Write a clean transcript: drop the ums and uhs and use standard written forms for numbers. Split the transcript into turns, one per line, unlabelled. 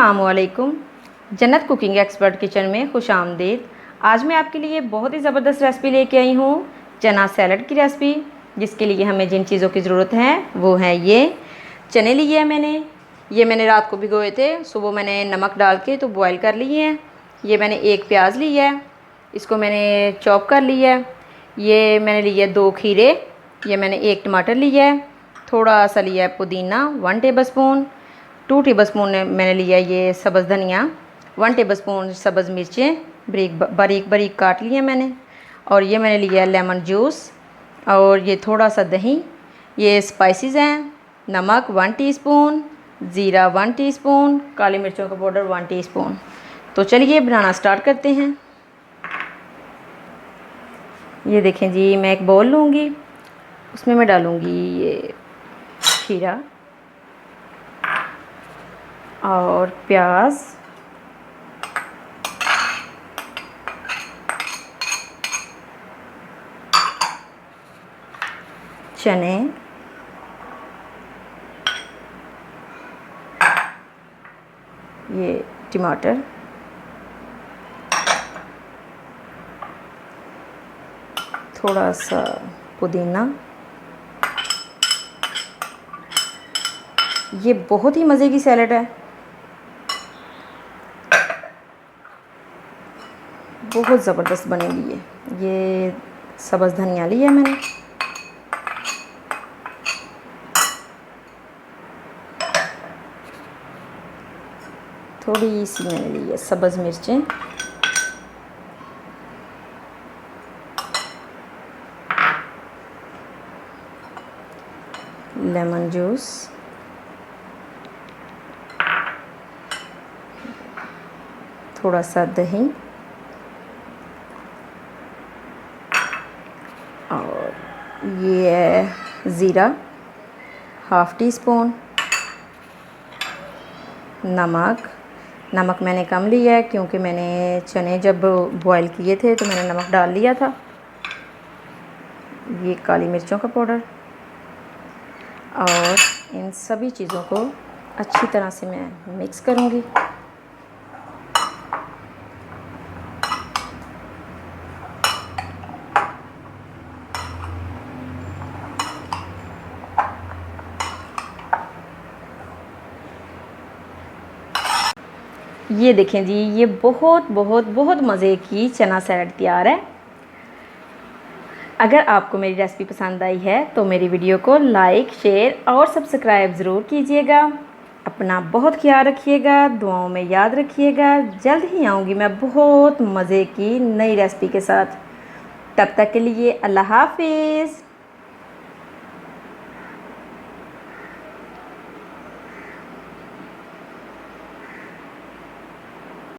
अस्सलामुअलैकुम। जन्नत cooking expert kitchen में खुश आमदीद। आज मैं आपके लिए बहुत ही ज़बरदस्त रेसिपी लेके आई हूँ, चना सैलड की रेसिपी। जिसके लिए हमें जिन चीज़ों की ज़रूरत है वो है ये चने लिए हैं मैंने रात को भिगोए थे, सुबह मैंने नमक डाल के तो बॉयल कर लिए हैं। ये मैंने एक प्याज लिया है, इसको मैंने चॉप कर लिया है। ये मैंने लिया है 2 खीरे, ये मैंने 1 टमाटर लिया है, थोड़ा सा लिया है पुदीना 1 टेबलस्पून, 2 टेबलस्पून मैंने लिया ये सब्ज़ धनिया, 1 टेबलस्पून सब्ज़ मिर्चें बारीक बारीक काट लिए मैंने, और ये मैंने लिया लेमन जूस, और ये थोड़ा सा दही। ये स्पाइसेस हैं, नमक 1 टीस्पून, ज़ीरा 1 टीस्पून, काली मिर्चों का पाउडर 1 टीस्पून। तो चलिए बनाना स्टार्ट करते हैं। ये देखें जी, मैं एक बाउल लूँगी, उसमें मैं डालूँगी ये खीरा और प्याज, चने, ये टमाटर, थोड़ा सा पुदीना। ये बहुत ही मज़े की सैलड है, बहुत ज़बरदस्त बनेगी ये सब्ज़ धनिया लिया मैंने, थोड़ी सी मैंने ली है सब्ज़ मिर्चें, लेमन जूस, थोड़ा सा दही, और ये है ज़ीरा 1/2 टीस्पून, नमक मैंने कम लिया है क्योंकि मैंने चने जब बॉयल किए थे तो मैंने नमक डाल लिया था। ये काली मिर्चों का पाउडर, और इन सभी चीज़ों को अच्छी तरह से मैं मिक्स करूँगी। ये देखें जी, ये बहुत बहुत बहुत मज़े की चना सैलड तैयार है। अगर आपको मेरी रेसिपी पसंद आई है तो मेरी वीडियो को लाइक, शेयर और सब्सक्राइब ज़रूर कीजिएगा। अपना बहुत ख्याल रखिएगा, दुआओं में याद रखिएगा। जल्द ही आऊँगी मैं बहुत मज़े की नई रेसिपी के साथ। तब तक के लिए अल्लाह हाफिज़।